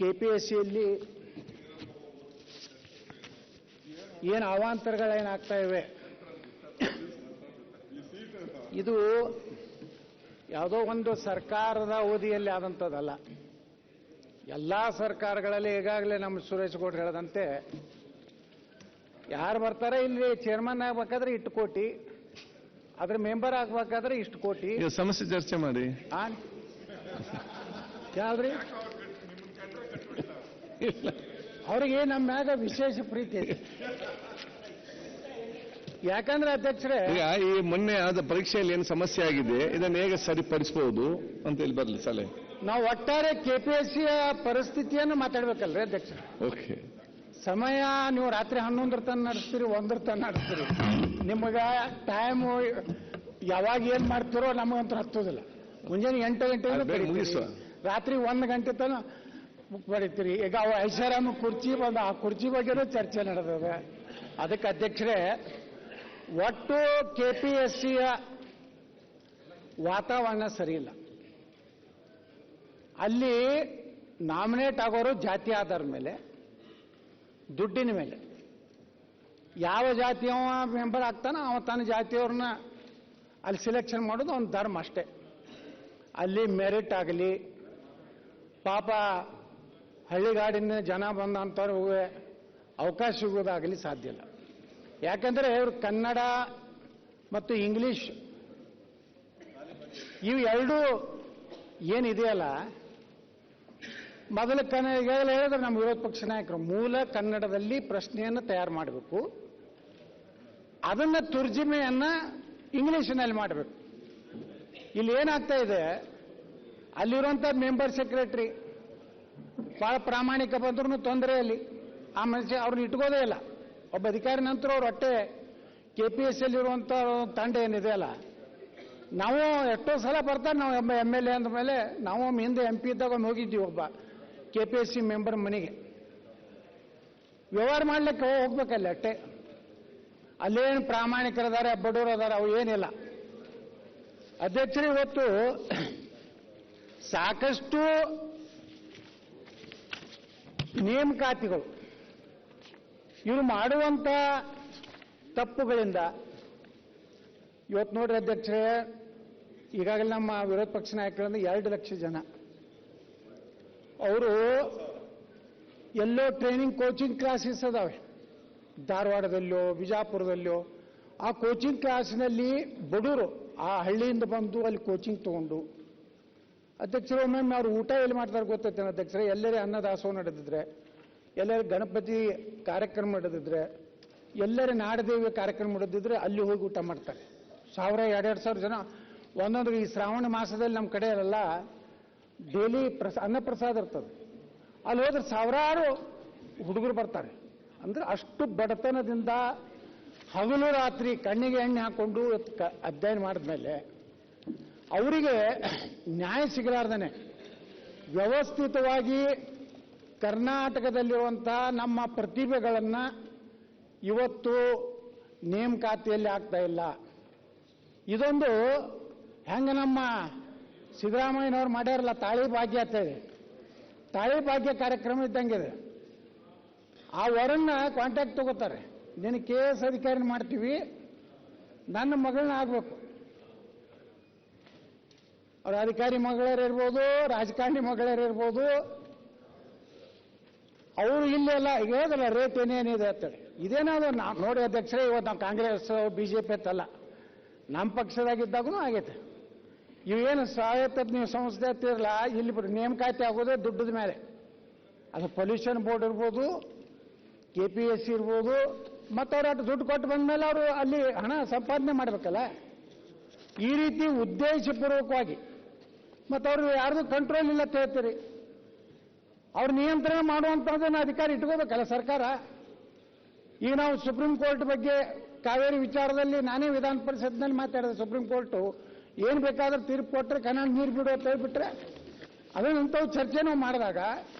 ಕೆಪಿಎಸ್ಸಿಯಲ್ಲಿ ಏನು ಅವಾಂತರಗಳೇನಾಗ್ತಾ ಇವೆ, ಇದು ಯಾವುದೋ ಒಂದು ಸರ್ಕಾರದ ಅವಧಿಯಲ್ಲಿ ಆದಂಥದ್ದಲ್ಲ. ಎಲ್ಲ ಸರ್ಕಾರಗಳಲ್ಲಿ ಈಗಾಗಲೇ ನಮ್ಮ ಸುರೇಶ್ ಗೌಡ್ರು ಹೇಳದಂತೆ ಯಾರು ಬರ್ತಾರೆ ಇಲ್ಲಿ ಚೇರ್ಮನ್ ಆಗ್ಬೇಕಾದ್ರೆ ಇಷ್ಟು ಕೋಟಿ, ಅದ್ರ ಮೆಂಬರ್ ಆಗ್ಬೇಕಾದ್ರೆ ಇಷ್ಟು ಕೋಟಿ. ಸಮಸ್ಯೆ ಚರ್ಚೆ ಮಾಡಿ. ಯಾವ್ದ್ರಿ? ಅವ್ರಿಗೆ ನಮ್ಮ ಮ್ಯಾಗ ವಿಶೇಷ ಪ್ರೀತಿ ಇದೆ. ಯಾಕಂದ್ರೆ ಅಧ್ಯಕ್ಷರೇ, ಈ ಮೊನ್ನೆ ಆದ ಪರೀಕ್ಷೆಯಲ್ಲಿ ಏನು ಸಮಸ್ಯೆ ಆಗಿದೆ ಇದನ್ನು ಹೇಗೆ ಸರಿಪಡಿಸಬಹುದು ಅಂತ ಹೇಳಿ ಬರಲಿ ಸಲಹೆ. ನಾವು ಒಟ್ಟಾರೆ ಕೆಪಿಎಸ್ಸಿಯ ಪರಿಸ್ಥಿತಿಯನ್ನು ಮಾತಾಡ್ಬೇಕಲ್ರಿ ಅಧ್ಯಕ್ಷರೇ. ಓಕೆ. ಸಮಯ ನೀವು ರಾತ್ರಿ 11 ತನಕ ನಡೆಸ್ತೀರಿ, 1 ತನಕ ನಡೆಸ್ತೀರಿ. ನಿಮಗ ಟೈಮು ಯಾವಾಗ ಏನ್ ಮಾಡ್ತಿರೋ ನಮಗಂತೂ ಹತ್ತೋದಿಲ್ಲ. ಮುಂಜಾನೆ 8 ಗಂಟೆಗೆ ರಾತ್ರಿ 1 ಗಂಟೆ ತನಕ ಬರೀತೀರಿ. ಈಗ ಅವ ಐಷಾರಾಮ ಕುರ್ಚಿ ಬಂದು ಆ ಕುರ್ಚಿ ಬಗ್ಗೆನೂ ಚರ್ಚೆ ನಡೆದದ. ಅದಕ್ಕೆ ಅಧ್ಯಕ್ಷರೇ, ಒಟ್ಟು ಕೆಪಿಎಸ್ಸಿಯ ವಾತಾವರಣ ಸರಿ ಇಲ್ಲ. ಅಲ್ಲಿ ನಾಮಿನೇಟ್ ಆಗೋರು ಜಾತಿ ಆಧಾರದ ಮೇಲೆ, ದುಡ್ಡಿನ ಮೇಲೆ. ಯಾವ ಜಾತಿಯವ ಮೆಂಬರ್ ಆಗ್ತಾನೋ ಅವ ತನ್ನ ಜಾತಿಯವ್ರನ್ನ ಅಲ್ಲಿ ಸಿಲೆಕ್ಷನ್ ಮಾಡೋದು ಅವ್ನ ಧರ್ಮ ಅಷ್ಟೇ. ಅಲ್ಲಿ ಮೆರಿಟ್ ಆಗಲಿ, ಪಾಪ ಹಳ್ಳಿಗಾಡಿನ ಜನ ಬಂದಂಥವ್ರಿಗೆ ಅವಕಾಶ ಸಿಗೋದಾಗಲಿ ಸಾಧ್ಯ ಇಲ್ಲ. ಯಾಕಂದರೆ ಇವರು ಕನ್ನಡ ಮತ್ತು ಇಂಗ್ಲಿಷ್ ಇವು ಎರಡೂ ಏನಿದೆಯಲ್ಲ, ಮೊದಲು ಈಗಾಗಲೇ ಹೇಳಿದ್ರೆ ನಮ್ಮ ವಿರೋಧ ಪಕ್ಷ ನಾಯಕರು ಮೂಲ ಕನ್ನಡದಲ್ಲಿ ಪ್ರಶ್ನೆಯನ್ನು ತಯಾರು ಮಾಡಬೇಕು, ಅದನ್ನು ತುರ್ಜಿಮೆಯನ್ನು ಇಂಗ್ಲಿಷ್ನಲ್ಲಿ ಮಾಡಬೇಕು. ಇಲ್ಲಿ ಏನಾಗ್ತಾ ಇದೆ, ಅಲ್ಲಿರುವಂಥ ಮೆಂಬರ್ ಸೆಕ್ರೆಟರಿ ಭಾಳ ಪ್ರಾಮಾಣಿಕ ಬಂದ್ರೂ ತೊಂದರೆಯಲ್ಲಿ ಆ ಮನುಷ್ಯ ಅವ್ರನ್ನ ಇಟ್ಕೋದೇ ಇಲ್ಲ. ಒಬ್ಬ ಅಧಿಕಾರಿ ನಂತರ ಅವ್ರು ಹೊಟ್ಟೆ ಕೆಪಿಎಸ್ಸಿಯಲ್ಲಿರುವಂಥ ತಂಡ ಏನಿದೆ ಅಲ್ಲ, ನಾವು ಎಷ್ಟೋ ಸಲ ಬರ್ತಾರೆ. ನಾವು MLA ಅಂದ ಮೇಲೆ ನಾವು ಹಿಂದೆ MP ಇದ್ದಾಗ ಹೋಗಿದ್ದೀವಿ ಒಬ್ಬ ಕೆಪಿಎಸ್ಸಿ ಮೆಂಬರ್ ಮನೆಗೆ ವ್ಯವಹಾರ ಮಾಡ್ಲಿಕ್ಕೆ ಹೋಗ್ಬೇಕಲ್ಲ ಅಷ್ಟೇ. ಅಲ್ಲೇನು ಪ್ರಾಮಾಣಿಕರದಾರೆ, ಬಡವರು ಅದಾರೆ, ಅವು ಏನಿಲ್ಲ. ಅಧ್ಯಕ್ಷರು, ಇವತ್ತು ಸಾಕಷ್ಟು ನೇಮಕಾತಿಗಳು ಇವರು ಮಾಡುವಂಥ ತಪ್ಪುಗಳಿಂದ ಇವತ್ತು ನೋಡ್ರಿ ಅಧ್ಯಕ್ಷರೇ, ಈಗಾಗಲೇ ನಮ್ಮ ವಿರೋಧ ಪಕ್ಷ ನಾಯಕರಿಂದ 2 ಲಕ್ಷ ಜನ ಅವರು ಎಲ್ಲೋ ಟ್ರೈನಿಂಗ್ ಕೋಚಿಂಗ್ ಕ್ಲಾಸಸ್ ಅದಾವೆ, ಧಾರವಾಡದಲ್ಲೋ ಬಿಜಾಪುರದಲ್ಲೋ. ಆ ಕೋಚಿಂಗ್ ಕ್ಲಾಸ್ನಲ್ಲಿ ಬಡವರು ಆ ಹಳ್ಳಿಯಿಂದ ಬಂದು ಅಲ್ಲಿ ಕೋಚಿಂಗ್ ತಗೊಂಡು, ಅಧ್ಯಕ್ಷರು ಒಮ್ಮೊಮ್ಮೆ ಅವ್ರು ಊಟ ಎಲ್ಲಿ ಮಾಡ್ತಾರೆ ಗೊತ್ತೈತೇನೆ ಅಧ್ಯಕ್ಷರೇ, ಎಲ್ಲರೇ ಅನ್ನದಾಸೋಹ ನಡೆದಿದ್ರೆ, ಎಲ್ಲರೂ ಗಣಪತಿ ಕಾರ್ಯಕ್ರಮ ನಡೆದಿದ್ರೆ, ಎಲ್ಲರೇ ನಾಡದೇವಿ ಕಾರ್ಯಕ್ರಮ ನಡೆದಿದ್ರೆ ಅಲ್ಲಿ ಹೋಗಿ ಊಟ ಮಾಡ್ತಾರೆ. 1000-2000 ಜನ ಒಂದೊಂದು. ಈ ಶ್ರಾವಣ ಮಾಸದಲ್ಲಿ ನಮ್ಮ ಕಡೆ ಎಲ್ಲ ಡೈಲಿ ಅನ್ನಪ್ರಸಾದ ಇರ್ತದೆ. ಅಲ್ಲಿ ಹೋದ್ರೆ ಸಾವಿರಾರು ಹುಡುಗರು ಬರ್ತಾರೆ. ಅಂದ್ರೆ ಅಷ್ಟು ಬಡತನದಿಂದ ಹಗಲು ರಾತ್ರಿ ಕಣ್ಣಿಗೆ ಎಣ್ಣೆ ಹಾಕೊಂಡು ಅಧ್ಯಯನ ಮಾಡಿದ್ಮೇಲೆ ಅವರಿಗೆ ನ್ಯಾಯ ಸಿಗಲಾರ್ದನೆ ವ್ಯವಸ್ಥಿತವಾಗಿ ಕರ್ನಾಟಕದಲ್ಲಿರುವಂಥ ನಮ್ಮ ಪ್ರತಿಭೆಗಳನ್ನು ಇವತ್ತು ನೇಮಕಾತಿಯಲ್ಲಿ ಆಗ್ತಾ ಇಲ್ಲ. ಇದೊಂದು ಹೆಂಗೆ ನಮ್ಮ ಸಿದ್ದರಾಮಯ್ಯನವ್ರು ಮಾಡ್ಯಾರಲ್ಲ ತಾಳಿ ಭಾಗ್ಯ ಅಂತ ಹೇಳಿ, ತಾಳಿ ಭಾಗ್ಯ ಕಾರ್ಯಕ್ರಮ ಇದ್ದಂಗಿದೆ. ಆ ವರನ್ನ ಕಾಂಟ್ಯಾಕ್ಟ್ ತಗೋತಾರೆ, ನೀನು KS ಅಧಿಕಾರಿನ ಮಾಡ್ತೀವಿ, ನನ್ನ ಮಗಳನ್ನ ಆಗಬೇಕು. ಅವ್ರ ಅಧಿಕಾರಿ ಮಗಳರಿರ್ಬೋದು, ರಾಜಕಾರಣಿ ಮಗಳರಿರ್ಬೋದು, ಅವರು ಇಲ್ಲೆಲ್ಲ ಈಗ ಹೇಳೋದಲ್ಲ ರೇಟ್ ಏನೇನಿದೆ ಅಂತೇಳಿ. ಇದೇನಾದ್ರು ನೋಡಿ ಅಧ್ಯಕ್ಷರೇ, ಇವತ್ತು ನಾವು ಕಾಂಗ್ರೆಸ್ BJP ಅಂತಲ್ಲ, ನಮ್ಮ ಪಕ್ಷದಾಗಿದ್ದಾಗೂ ಆಗೈತೆ. ಇವೇನು ಸ್ವಾಯತ್ತ ನೀವು ಸಂಸ್ಥೆ ಅಂತಿರಲ್ಲ, ಇಲ್ಲಿ ನೇಮಕಾತಿ ಆಗೋದೇ ದುಡ್ಡದ ಮೇಲೆ. ಅದು ಪೊಲ್ಯೂಷನ್ ಬೋರ್ಡ್ ಇರ್ಬೋದು, KPSC ಇರ್ಬೋದು, ಮತ್ತು ಅವ್ರು ಅಷ್ಟು ದುಡ್ಡು ಕೊಟ್ಟು ಬಂದ ಮೇಲೆ ಅವರು ಅಲ್ಲಿ ಹಣ ಸಂಪಾದನೆ ಮಾಡಬೇಕಲ್ಲ. ಈ ರೀತಿ ಉದ್ದೇಶಪೂರ್ವಕವಾಗಿ, ಮತ್ತು ಅವ್ರು ಯಾರ್ದು ಕಂಟ್ರೋಲ್ ಇಲ್ಲ ಅಂತ ಹೇಳ್ತೀರಿ. ಅವ್ರು ನಿಯಂತ್ರಣ ಮಾಡುವಂಥದ್ದನ್ನು ಅಧಿಕಾರ ಇಟ್ಕೋಬೇಕಲ್ಲ ಸರ್ಕಾರ. ಈಗ ನಾವು ಸುಪ್ರೀಂ ಕೋರ್ಟ್ ಬಗ್ಗೆ ಕಾವೇರಿ ವಿಚಾರದಲ್ಲಿ ನಾನೇ ವಿಧಾನ ಪರಿಷತ್ನಲ್ಲಿ ಮಾತಾಡಿದೆ. ಸುಪ್ರೀಂ ಕೋರ್ಟು ಏನು ಬೇಕಾದ್ರೆ ತೀರ್ಪು ಕೊಟ್ಟರೆ ಕನ್ನಡ ನೀರು ಬಿಡು ಅಂತ ಹೇಳ್ಬಿಟ್ರೆ, ಅದನ್ನಂಥವು ಚರ್ಚೆ ನಾವು ಮಾಡಿದಾಗ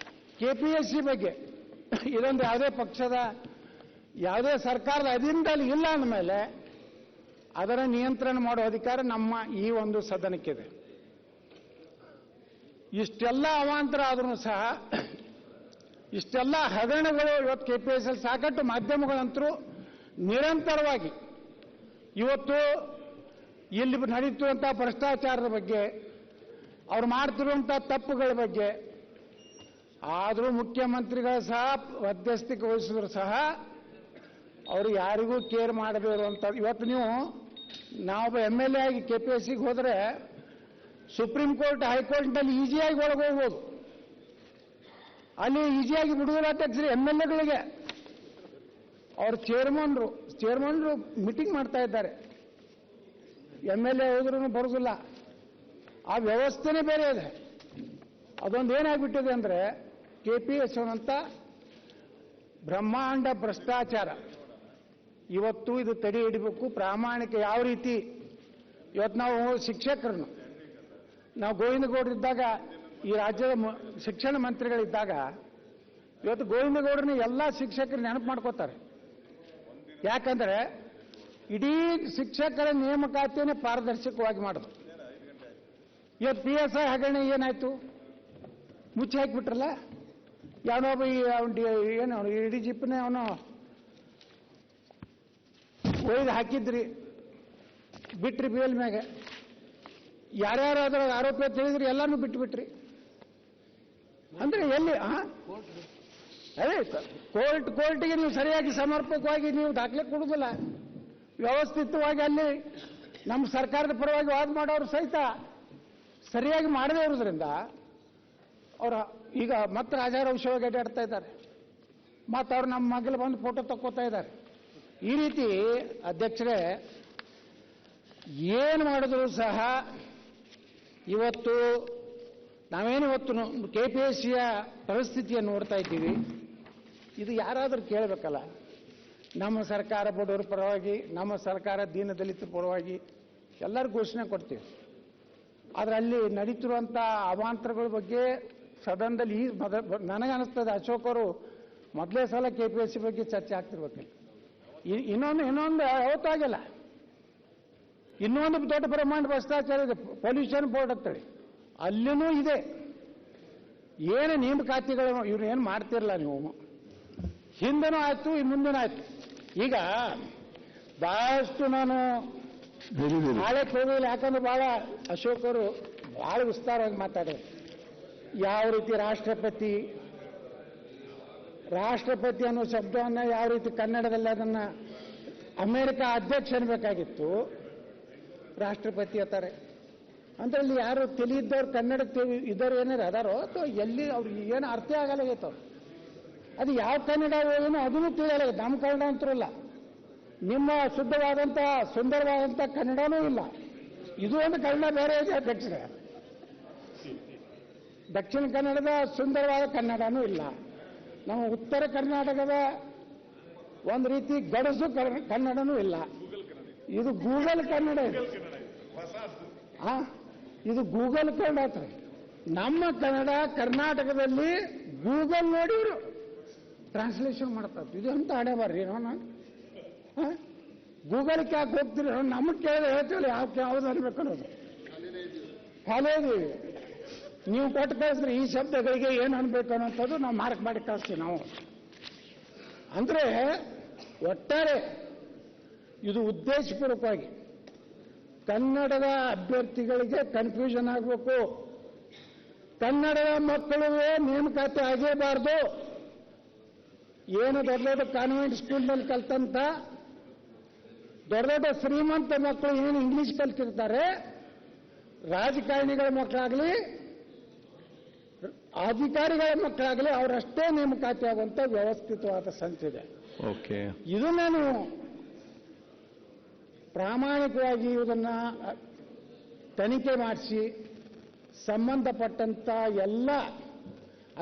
KPSC ಬಗ್ಗೆ ಇದೊಂದು ಯಾವುದೇ ಪಕ್ಷದ ಯಾವುದೇ ಸರ್ಕಾರದ ಅಧೀನದಲ್ಲಿ ಇಲ್ಲ ಅಂದಮೇಲೆ ಅದರ ನಿಯಂತ್ರಣ ಮಾಡುವ ಅಧಿಕಾರ ನಮ್ಮ ಈ ಒಂದು ಸದನಕ್ಕಿದೆ. ಇಷ್ಟೆಲ್ಲ ಅವಾಂತರ ಆದ್ರೂ ಸಹ ಇಷ್ಟೆಲ್ಲ ಹಗರಣಗಳು ಇವತ್ತು KPSL ಸಾಕಷ್ಟು ಮಾಧ್ಯಮಗಳಂತರೂ ನಿರಂತರವಾಗಿ ಇವತ್ತು ಇಲ್ಲಿ ನಡೀತಿರುವಂಥ ಭ್ರಷ್ಟಾಚಾರದ ಬಗ್ಗೆ ಅವ್ರು ಮಾಡ್ತಿರುವಂಥ ತಪ್ಪುಗಳ ಬಗ್ಗೆ ಆದರೂ ಮುಖ್ಯಮಂತ್ರಿಗಳು ಸಹ ಮಧ್ಯಸ್ಥಿಕೆ ವಹಿಸಿದ್ರು ಸಹ ಅವರು ಯಾರಿಗೂ ಕೇರ್ ಮಾಡದೇ ಇರುವಂಥ ಇವತ್ತು ನೀವು ನಾವು MLA ಆಗಿ KPSCಗೆ ಹೋದರೆ ಸುಪ್ರೀಂ ಕೋರ್ಟ್ ಹೈಕೋರ್ಟ್ನಲ್ಲಿ ಈಸಿಯಾಗಿ ಒಳಗೆ ಹೋಗ್ಬೋದು. ಅಲ್ಲಿ ಈಸಿಯಾಗಿ ಬಿಡುವುದಿಲ್ಲ ಅಧ್ಯಕ್ಷರು MLAಗಳಿಗೆ ಅವ್ರ ಚೇರ್ಮನ್ರು ಮೀಟಿಂಗ್ ಮಾಡ್ತಾ ಇದ್ದಾರೆ. MLA ಹೋದ್ರೂ ಬರೋದಿಲ್ಲ. ಆ ವ್ಯವಸ್ಥೆನೇ ಬೇರೆ ಇದೆ. ಅದೊಂದು ಏನಾಗ್ಬಿಟ್ಟಿದೆ ಅಂದರೆ KPSC ಅಂತ ಬ್ರಹ್ಮಾಂಡ ಭ್ರಷ್ಟಾಚಾರ ಇವತ್ತು ಇದು ತಡೆ ಹಿಡಿಬೇಕು. ಪ್ರಾಮಾಣಿಕ ಯಾವ ರೀತಿ ಇವತ್ತು ನಾವು ಶಿಕ್ಷಕರನ್ನು ನಾವು ಗೋವಿಂದಗೌಡರಿದ್ದಾಗ ಈ ರಾಜ್ಯದ ಶಿಕ್ಷಣ ಮಂತ್ರಿಗಳಿದ್ದಾಗ ಇವತ್ತು ಗೋವಿಂದಗೌಡರನ್ನ ಎಲ್ಲ ಶಿಕ್ಷಕರು ನೆನಪು ಮಾಡ್ಕೋತಾರೆ. ಯಾಕಂದ್ರೆ ಇಡೀ ಶಿಕ್ಷಕರ ನೇಮಕಾತಿಯನ್ನೇ ಪಾರದರ್ಶಕವಾಗಿ ಮಾಡೋದು. ಇವತ್ತು PSI ಹಗರಣ ಏನಾಯ್ತು? ಮುಚ್ಚಿ ಹಾಕಿಬಿಟ್ರಲ್ಲ. ಯಾವನೊಬ್ಬ ಏನು ಇಡೀ ಜಿಪ್ಪನೇ ಅವನು ಒಯ್ದು ಹಾಕಿದ್ರಿ, ಬಿಟ್ರಿ ಬೇಲ್ ಮ್ಯಾಗ. ಯಾರ್ಯಾರು ಅದರ ಆರೋಪ ತಿಳಿದ್ರಿ ಎಲ್ಲಾನು ಬಿಟ್ಬಿಟ್ರಿ. ಅಂದ್ರೆ ಎಲ್ಲಿ ಅದೇ ಕೋರ್ಟ್ಗೆ ನೀವು ಸರಿಯಾಗಿ ಸಮರ್ಪಕವಾಗಿ ನೀವು ದಾಖಲೆ ಕೊಡುವುದಿಲ್ಲ. ವ್ಯವಸ್ಥಿತವಾಗಿ ಅಲ್ಲಿ ನಮ್ಮ ಸರ್ಕಾರದ ಪರವಾಗಿ ವಾದ ಮಾಡೋರು ಸಹಿತ ಸರಿಯಾಗಿ ಮಾಡದೇ ಇರೋದ್ರಿಂದ ಅವರ ಈಗ ಮತ್ತೆ ರಾಜಾರೋಷವಾಗಿ ಅಡ್ಡಾಡ್ತಾ ಇದ್ದಾರೆ. ಮತ್ತು ಅವ್ರು ನಮ್ಮ ಮಗಳು ಬಂದು ಫೋಟೋ ತಕ್ಕೋತಾ ಇದ್ದಾರೆ. ಈ ರೀತಿ ಅಧ್ಯಕ್ಷರೇ ಏನು ಮಾಡಿದ್ರು ಸಹ ಇವತ್ತು ನಾವೇನು ಇವತ್ತು KPSCಯ ಪರಿಸ್ಥಿತಿಯನ್ನು ನೋಡ್ತಾ ಇದ್ದೀವಿ. ಇದು ಯಾರಾದರೂ ಕೇಳಬೇಕಲ್ಲ. ನಮ್ಮ ಸರ್ಕಾರ ಬಡವರ ಪರವಾಗಿ, ನಮ್ಮ ಸರ್ಕಾರ ದೀನದಲಿತರ ಪರವಾಗಿ ಎಲ್ಲರೂ ಘೋಷಣೆ ಕೊಡ್ತೀವಿ. ಆದರೆ ಅಲ್ಲಿ ನಡೀತಿರುವಂಥ ಅವಾಂತರಗಳ ಬಗ್ಗೆ ಸದನದಲ್ಲಿ ನನಗನ್ನಿಸ್ತದೆ ಅಶೋಕ್ ಅವರು ಮೊದಲೇ ಸಲ KPSC ಬಗ್ಗೆ ಚರ್ಚೆ ಆಗ್ತಿರ್ಬೇಕಿಲ್ಲ. ಇನ್ನೊಂದು ಯಾವತ್ತಾಗಿಲ್ಲ. ಇನ್ನೊಂದು ದೊಡ್ಡ ಬ್ರಹ್ಮಾಂಡ ಭ್ರಷ್ಟಾಚಾರ ಇದೆ, ಪೊಲ್ಯೂಷನ್ ಬೋರ್ಡ್ ಅಂತೇಳಿ. ಅಲ್ಲಿನೂ ಇದೆ. ಏನು ನೇಮಕಾತಿಗಳು ಇವ್ರು ಏನು ಮಾಡ್ತಿರಲ್ಲ ನೀವು. ಹಿಂದನೂ ಆಯ್ತು, ಮುಂದನೂ ಆಯ್ತು. ಈಗ ಬಹಳಷ್ಟು ನಾನು ನಾಳೆ ಹೋಗಿಲ್ಲ. ಯಾಕಂದ್ರೆ ಬಹಳ ಅಶೋಕ್ ಅವರು ಬಹಳ ವಿಸ್ತಾರವಾಗಿ ಮಾತಾಡೋರು. ಯಾವ ರೀತಿ ರಾಷ್ಟ್ರಪತಿ ಅನ್ನೋ ಶಬ್ದವನ್ನು ಯಾವ ರೀತಿ ಕನ್ನಡದಲ್ಲಿ ಅದನ್ನು ಅಮೆರಿಕ ಅಧ್ಯಕ್ಷ ಅನ್ಬೇಕಾಗಿತ್ತು, ರಾಷ್ಟ್ರಪತಿ ಅಂತಾರೆ. ಅಂದ್ರೆ ಇಲ್ಲಿ ಯಾರು ತಿಳಿಯಿದ್ದವ್ರು ಕನ್ನಡ ಇದ್ದವ್ರು ಏನಾರು ಅದಾರೋ ಅಥವಾ ಎಲ್ಲಿ ಅವ್ರಿಗೆ ಏನು ಅರ್ಥ ಆಗಲಾಗೈತವ್ರು. ಅದು ಯಾವ ಕನ್ನಡ ಏನೋ ಅದನ್ನು ತಿಳಿಯಲ್ಲ. ನಮ್ಮ ಕನ್ನಡ ಅಂತರಲ್ಲ, ನಿಮ್ಮ ಶುದ್ಧವಾದಂಥ ಸುಂದರವಾದಂಥ ಕನ್ನಡನೂ ಇಲ್ಲ. ಇದು ಒಂದು ಕನ್ನಡ ಬೇರೆ ಇದೆ ಅಧ್ಯಕ್ಷರೇ. ದಕ್ಷಿಣ ಕನ್ನಡದ ಸುಂದರವಾದ ಕನ್ನಡನೂ ಇಲ್ಲ. ನಮ್ಮ ಉತ್ತರ ಕರ್ನಾಟಕದ ಒಂದು ರೀತಿ ಗಡಸು ಕನ್ನಡನೂ ಇಲ್ಲ. ಇದು ಗೂಗಲ್ ಕನ್ನಡ ಇದೆ. ಇದು ಗೂಗಲ್ ಕನ್ನಡ. ನಮ್ಮ ಕನ್ನಡ ಕರ್ನಾಟಕದಲ್ಲಿ ಗೂಗಲ್ ನೋಡಿ ಇವರು ಟ್ರಾನ್ಸ್ಲೇಷನ್ ಮಾಡ್ತಾರೆ. ಇದು ಅಂತ ಹಣೆ ಬರ್ರಿ ನಾನು ಗೂಗಲ್ಗೆ ಯಾಕೆ ಹೋಗ್ತೀರಿ? ನಮಗೆ ಕೇಳಿದ್ರೆ ಹೇಳ್ತೀವಲ್ಲ ಯಾವ್ದು ಅನ್ಬೇಕು ಅನ್ನೋದು. ಖಾಲಿ ಇದೀವಿ. ನೀವು ಕೊಟ್ಟು ಕಳಿಸ್ರಿ ಈ ಶಬ್ದಗಳಿಗೆ ಏನು ಅನ್ಬೇಕು ಅನ್ನೋಂಥದ್ದು ನಾವು ಮಾರ್ಕ್ ಮಾಡಿ ಕಳಿಸ್ತೀವಿ ನಾವು. ಅಂದ್ರೆ ಒಟ್ಟಾರೆ ಇದು ಉದ್ದೇಶಪೂರ್ವಕವಾಗಿ ಕನ್ನಡದ ಅಭ್ಯರ್ಥಿಗಳಿಗೆ ಕನ್ಫ್ಯೂಷನ್ ಆಗಬೇಕು. ಕನ್ನಡದ ಮಕ್ಕಳಿಗೆ ನೇಮಕಾತಿ ಆಗೇಬಾರ್ದು. ಏನು ದೊಡ್ಡ ದೊಡ್ಡ ಕಾನ್ವೆಂಟ್ ಸ್ಕೂಲ್ನಲ್ಲಿ ಕಲ್ತಂತ ದೊಡ್ಡ ದೊಡ್ಡ ಶ್ರೀಮಂತ ಮಕ್ಕಳು ಏನು ಇಂಗ್ಲಿಷ್ ಕಲ್ತಿರ್ತಾರೆ, ರಾಜಕಾರಣಿಗಳ ಮಕ್ಕಳಾಗಲಿ ಅಧಿಕಾರಿಗಳ ಮಕ್ಕಳಾಗಲಿ ಅವರಷ್ಟೇ ನೇಮಕಾತಿ ಆಗುವಂತ ವ್ಯವಸ್ಥಿತವಾದ ಸಂಸ್ಥೆ. ಇದು ನಾನು ಪ್ರಾಮಾಣಿಕವಾಗಿ ಇದನ್ನ ತನಿಖೆ ಮಾಡಿಸಿ ಸಂಬಂಧಪಟ್ಟಂತ ಎಲ್ಲ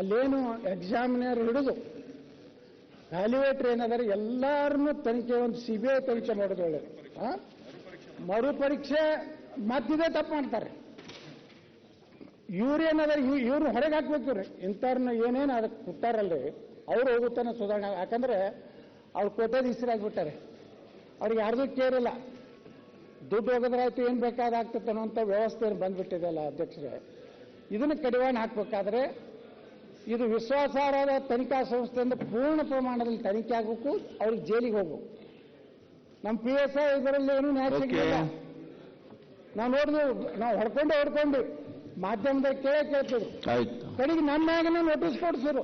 ಅಲ್ಲೇನು ಎಕ್ಸಾಮಿನರ್ ಹಿಡಿದು ವ್ಯಾಲ್ಯೂಯೇಟರ್ ಏನಾದರೆ ಎಲ್ಲರನ್ನೂ ತನಿಖೆ ಒಂದು CBI ತನಿಖೆ ಮಾಡೋದು ಒಳ್ಳೆಯದು. ಮರುಪರೀಕ್ಷೆ ಮತ್ತಿದೆ ತಪ್ಪು ಮಾಡ್ತಾರೆ. ಇವ್ರೇನಾದ್ರೆ ಇವ್ರನ್ನ ಹೊರಗೆ ಹಾಕ್ಬೇಕು. ಇಂಥವ್ರನ್ನ ಏನೇನು ಅದಕ್ಕೆ ಕೊಟ್ಟಾರಲ್ರಿ ಅವ್ರು ಹೋಗುತ್ತಾನೆ ಸುಧಾರಣೆ. ಯಾಕಂದ್ರೆ ಅವ್ರು ಕೋಟ್ಯಾಧೀಶರಾಗ್ಬಿಟ್ಟಾರೆ. ಅವ್ರಿಗೆ ಯಾರ್ದು ಕೇರಿಲ್ಲ. ದುಡ್ಡು ಹೋಗೋದ್ರಾಯ್ತು, ಏನು ಬೇಕಾದಾಗ್ತದೆ ಅನ್ನೋಂಥ ವ್ಯವಸ್ಥೆ ಬಂದ್ಬಿಟ್ಟಿದೆ ಅಲ್ಲ ಅಧ್ಯಕ್ಷರೇ. ಇದನ್ನು ಕಡಿವಾಣ ಹಾಕಬೇಕಾದ್ರೆ ಇದು ವಿಶ್ವಾಸಾರ್ಹದ ತನಿಖಾ ಸಂಸ್ಥೆಯಿಂದ ಪೂರ್ಣ ಪ್ರಮಾಣದಲ್ಲಿ ತನಿಖೆ ಆಗಬೇಕು, ಅವ್ರಿಗೆ ಜೈಲಿಗೆ ಹೋಗ್ಬೇಕು. ನಮ್ಮ PSI ಇದರಲ್ಲಿ ಏನು ನ್ಯಾಯ ಸಿಗಲಿಲ್ಲ. ನಾವು ನೋಡಿದ್ವಿ, ನಾವು ಹೊಡ್ಕೊಂಡು ಮಾಧ್ಯಮದಲ್ಲಿ ಕೇಳ್ತಿದ್ರು. ಆಯ್ತು. ಕಡೆಗೆ ನಮ್ಮ ಮ್ಯಾಗನ ನೋಟಿಸ್ ಕೊಡ್ಸಿದ್ರು.